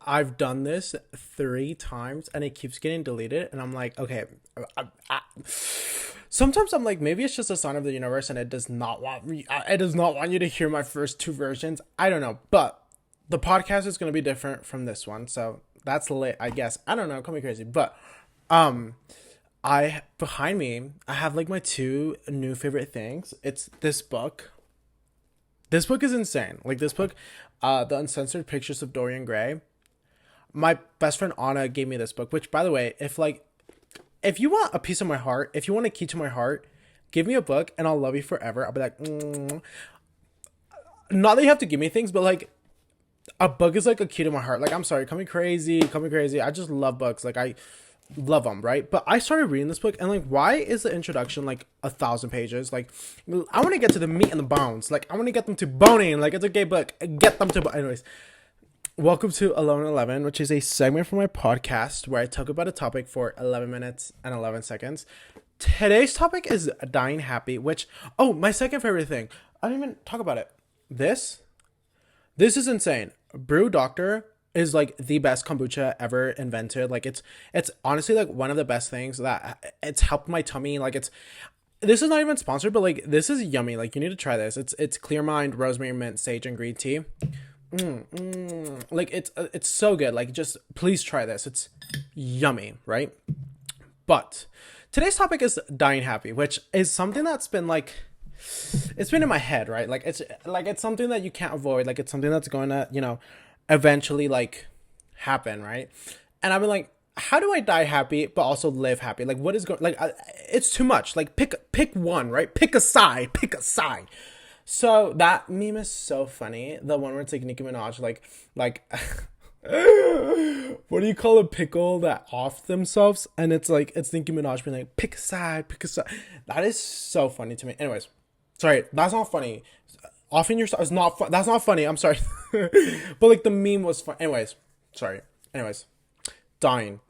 I've done this 3 times and it keeps getting deleted. And I'm like, okay. Sometimes I'm like, maybe it's just a sign of the universe and it does not want me. It does not want you to hear my first 2 versions. I don't know. But the podcast is going to be different from this one. So that's lit, I guess. I don't know. Call me crazy. But um, behind me, I have like my two new favorite things. It's this book. This book is insane. Like this book, The Uncensored Pictures of Dorian Gray. My best friend Anna gave me this book, which by the way, if you want a piece of my heart, if you want a key to my heart, give me a book and I'll love you forever. I'll be like, not that you have to give me things, but like a book is like a key to my heart. Like, I'm sorry, call me crazy, call me crazy. I just love books. Like, I love them, right? But I started reading this book and like, why is the introduction like 1,000 pages? Like, I want to get to the meat and the bones. Like, I want to get them to boning. Like, it's a gay book. Get them to. Anyways, welcome to Alone 11, which is a segment for my podcast where I talk about a topic for 11 minutes and 11 seconds. Today's topic is dying happy, which, oh, my second favorite thing. I didn't even talk about it. This this is insane. Brew Doctor is like the best kombucha ever invented. Like it's honestly like one of the best things that it's helped my tummy. Like it's this is not even sponsored, but like this is yummy. Like you need to try this. It's clear mind, rosemary, mint, sage, and green tea. Like it's so good. Like just please try this. It's yummy, right? But today's topic is dying happy, which is something that's been like it's been in my head, right? Like it's something that you can't avoid. Like it's something that's going to, eventually like happen, right? And I've been like, how do I die happy but also live happy? Like what is going like it's too much. Like pick one, right? Pick a side, pick a side. So that meme is so funny. The one where it's like Nicki Minaj, like what do you call a pickle that off themselves? And it's like it's Nicki Minaj being like, pick a side, pick a side. That is so funny to me. Anyways, sorry, that's not funny. Offing yourself is not fun. That's not funny. I'm sorry, but like the meme was fun. Anyways, sorry. Anyways, dying.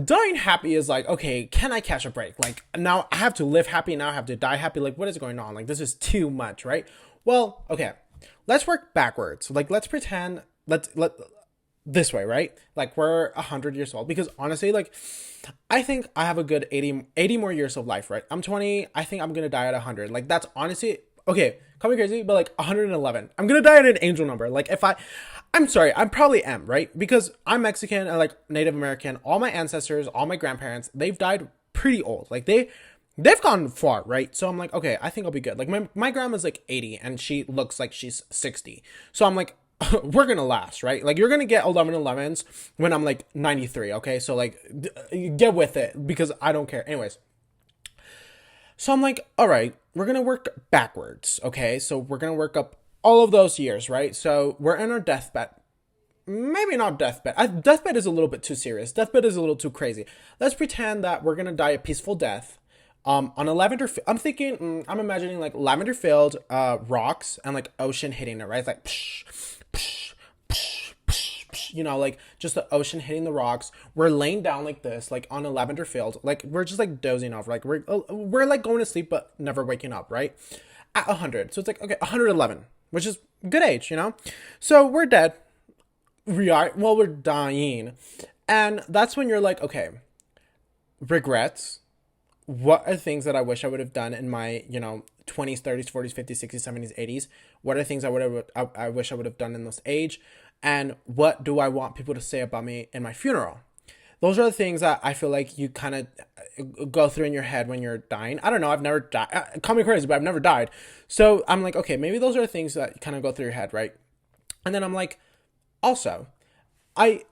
Dying happy is like, okay, can I catch a break? Like now I have to live happy. Now I have to die happy. Like what is going on? Like this is too much, right? Well, okay, let's work backwards. Like let's pretend let this way, right? Like we're 100 years old because honestly, like I think I have a good 80 more years of life, right? I'm 20. I think I'm gonna die at 100. Like that's honestly okay. Call me crazy, but like 111. I'm gonna die at an angel number. Like I'm sorry, I probably am, right? Because I'm Mexican and like Native American. All my ancestors, all my grandparents, they've died pretty old. Like they've gone far, right? So I'm like, okay, I think I'll be good. Like my grandma's like 80 and she looks like she's 60. So I'm like, we're gonna last, right? Like you're gonna get 11 11s when I'm like 93. Okay, so like get with it because I don't care. Anyways, so I'm like, all right, we're gonna work backwards. Okay, so we're gonna work up all of those years, right? So we're in our deathbed. Maybe not deathbed. Deathbed is a little bit too serious. Deathbed is a little too crazy. Let's pretend that we're gonna die a peaceful death. On a lavender, I'm thinking, I'm imagining like lavender filled rocks and like ocean hitting it, right? It's like, psh, psh, psh, psh, psh, like just the ocean hitting the rocks. We're laying down like this, like on a lavender field, like we're just like dozing off, like we're like going to sleep but never waking up, right? At 100, so it's like okay, 111, which is good age. So we're dead. We're dying, and that's when you're like, okay, regrets. What are things that I wish I would have done in my, 20s, 30s, 40s, 50s, 60s, 70s, 80s? What are things I wish I would have done in this age? And what do I want people to say about me in my funeral? Those are the things that I feel like you kind of go through in your head when you're dying. I don't know. I've never died. Call me crazy, but I've never died. So I'm like, okay, maybe those are things that kind of go through your head, right? And then I'm like, also, I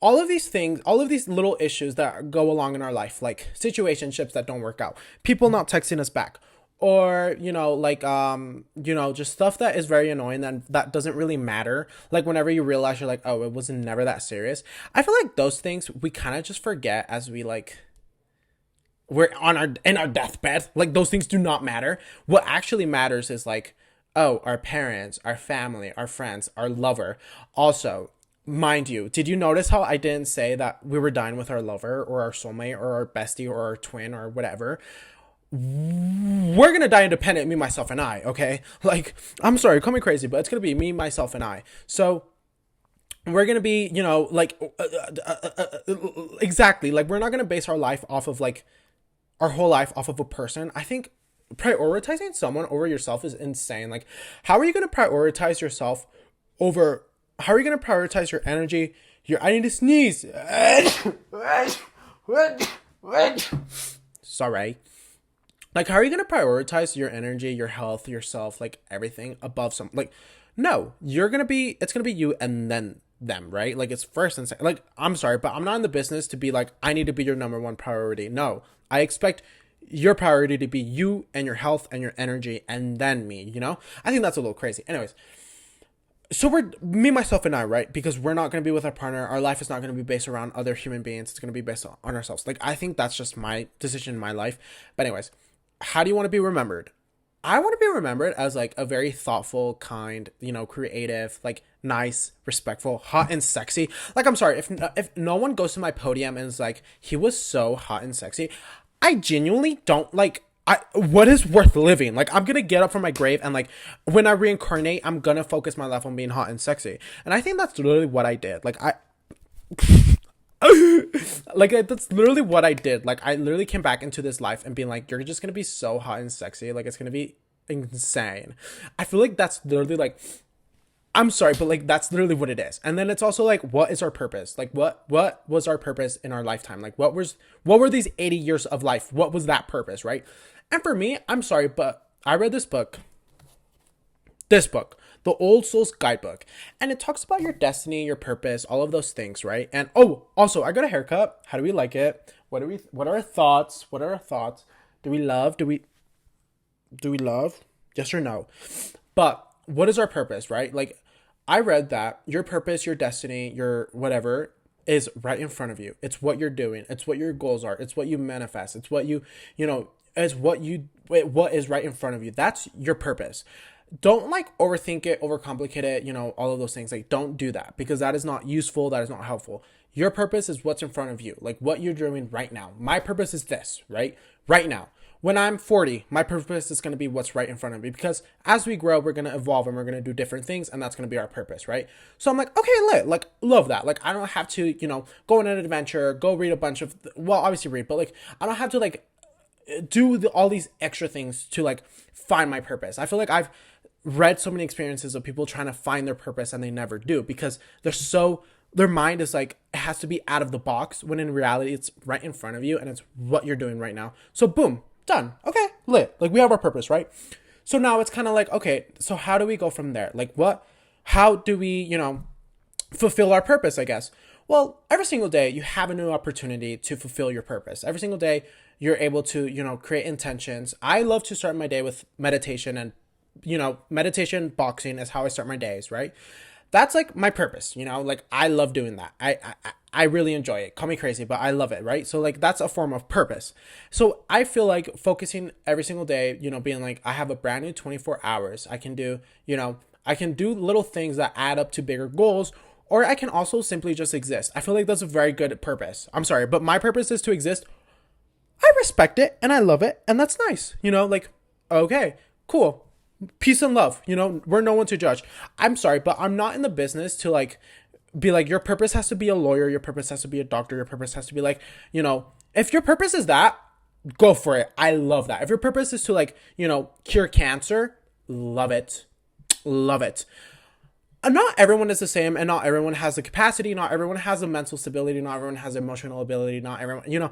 all of these things, all of these little issues that go along in our life, like situationships that don't work out, people not texting us back, or just stuff that is very annoying that doesn't really matter. Like whenever you realize you're like, oh, it was never that serious. I feel like those things we kind of just forget as we're in our deathbed. Like those things do not matter. What actually matters is like, oh, our parents, our family, our friends, our lover. Also, mind you, did you notice how I didn't say that we were dying with our lover or our soulmate or our bestie or our twin or whatever? We're gonna die independent, me, myself, and I, okay? Like, I'm sorry, call me crazy, but it's gonna be me, myself, and I. So we're gonna be, exactly, like we're not gonna base our life off of like our whole life off of a person. I think prioritizing someone over yourself is insane. Like, how are you gonna prioritize yourself over? How are you gonna prioritize your energy? I need to sneeze. Sorry. Like, how are you gonna prioritize your energy, your health, yourself, like everything above some? Like, no, it's gonna be you and then them, right? Like, it's first and second. Like, I'm sorry, but I'm not in the business to be like, I need to be your number one priority. No, I expect your priority to be you and your health and your energy and then me, you know? I think that's a little crazy. Anyways, so we're me, myself, and I, right? Because we're not going to be with our partner. Our life is not going to be based around other human beings. It's going to be based on ourselves. Like, I think that's just my decision in my life. But anyways, how do you want to be remembered? I want to be remembered as like a very thoughtful, kind, creative, like nice, respectful, hot and sexy. Like, I'm sorry if no one goes to my podium and is like, he was so hot and sexy. I genuinely don't like. What is worth living? Like, I'm gonna get up from my grave and like when I reincarnate, I'm gonna focus my life on being hot and sexy. And I think that's literally what I did. Like, that's literally what I did. Like, I literally came back into this life and being like, you're just gonna be so hot and sexy. Like, it's gonna be insane. I feel like that's literally like, I'm sorry, but like that's literally what it is. And then it's also like, what is our purpose? Like, what was our purpose in our lifetime? Like, what were these 80 years of life? What was that purpose, right? And for me, I'm sorry, but I read this book, the Old Souls Guidebook, and it talks about your destiny, your purpose, all of those things, right? And oh, also, I got a haircut. How do we like it? What are our thoughts? What are our thoughts? Do we love? Do we love? Yes or no? But what is our purpose, right? Like, I read that your purpose, your destiny, your whatever is right in front of you. It's what you're doing. It's what your goals are. It's what you manifest. It's what what is right in front of you. That's your purpose. Don't like overthink it, overcomplicate it, all of those things. Like, don't do that because that is not useful. That is not helpful. Your purpose is what's in front of you, like what you're doing right now. My purpose is this, right? Right now. When I'm 40, my purpose is going to be what's right in front of me because as we grow, we're going to evolve and we're going to do different things and that's going to be our purpose, right? So I'm like, okay, lit, like, love that. Like, I don't have to, go on an adventure, go read a bunch of, well, obviously read, but like, I don't have to like do all these extra things to like find my purpose. I feel like I've read so many experiences of people trying to find their purpose and they never do because their mind is like, it has to be out of the box when in reality it's right in front of you and it's what you're doing right now. So boom, done. Okay, lit. Like, we have our purpose, right? So now it's kind of like, okay, so how do we go from there? Like, how do we, fulfill our purpose, I guess? Well, every single day you have a new opportunity to fulfill your purpose. Every single day you're able to, create intentions. I love to start my day with meditation and, meditation, boxing is how I start my days, right? That's like my purpose, like I love doing that. I really enjoy it. Call me crazy, but I love it, right? So like that's a form of purpose. So I feel like focusing every single day, being like, I have a brand new 24 hours. I can do, I can do little things that add up to bigger goals, or I can also simply just exist. I feel like that's a very good purpose. I'm sorry, but my purpose is to exist. I respect it and I love it. And that's nice, like, okay, cool. Peace and love, we're no one to judge. I'm sorry, but I'm not in the business to like be like, your purpose has to be a lawyer, your purpose has to be a doctor, your purpose has to be like, if your purpose is that, go for it. I love that. If your purpose is to like, cure cancer, love it. Love it. Not everyone is the same and not everyone has the capacity, not everyone has the mental stability, not everyone has emotional ability, not everyone,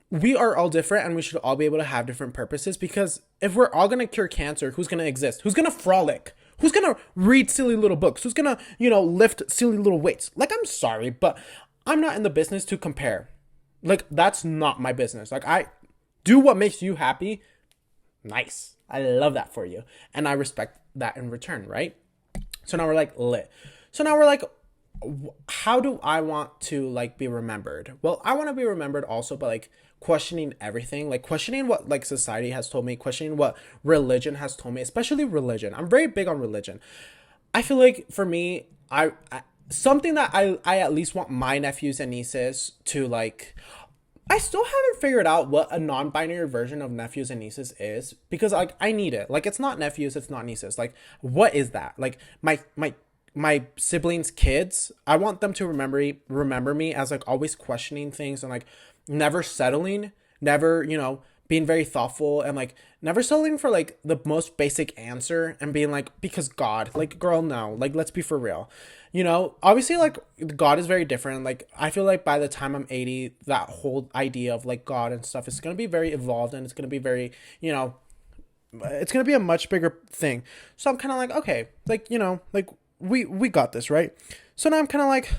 we are all different and we should all be able to have different purposes because if we're all going to cure cancer, who's going to exist? Who's going to frolic? Who's going to read silly little books? Who's going to, lift silly little weights? Like, I'm sorry, but I'm not in the business to compare. Like, that's not my business. Like, I do what makes you happy. Nice. I love that for you. And I respect that in return, right? So now we're like lit. So now we're like, how do I want to like be remembered? Well, I want to be remembered also by like questioning everything, like questioning what like society has told me, questioning what religion has told me, especially religion. I'm very big on religion. I feel like for me, I something that I at least want my nephews and nieces to like. I still haven't figured out what a non-binary version of nephews and nieces is because like I need it. Like, it's not nephews, it's not nieces. Like, what is that? Like my my siblings' kids, I want them to remember me as like always questioning things and like never settling, never, being very thoughtful and like never settling for like the most basic answer and being like, because God, like, girl, no, like, let's be for real. Obviously, like, God is very different. Like, I feel like by the time I'm 80, that whole idea of like God and stuff is going to be very evolved and it's going to be very, it's going to be a much bigger thing. So I'm kind of like, okay, like, like we got this, right? So now I'm kind of like,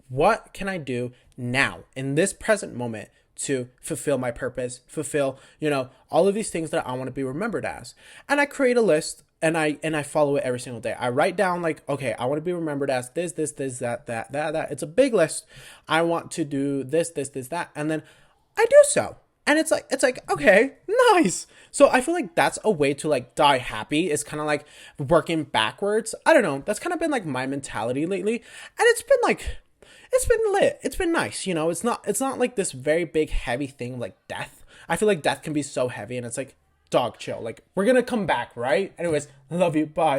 what can I do now in this present moment to fulfill my purpose, fulfill, all of these things that I want to be remembered as? And I create a list and I follow it every single day. I write down like, okay, I want to be remembered as this, that. It's a big list. I want to do this, that. And then I do so. And it's like, okay, nice. So I feel like that's a way to like die happy, is kind of like working backwards. I don't know. That's kind of been like my mentality lately. And it's been lit. It's been nice. It's not like this very big, heavy thing like death. I feel like death can be so heavy and it's like, dog, chill. Like, we're going to come back, right? Anyways, love you. Bye.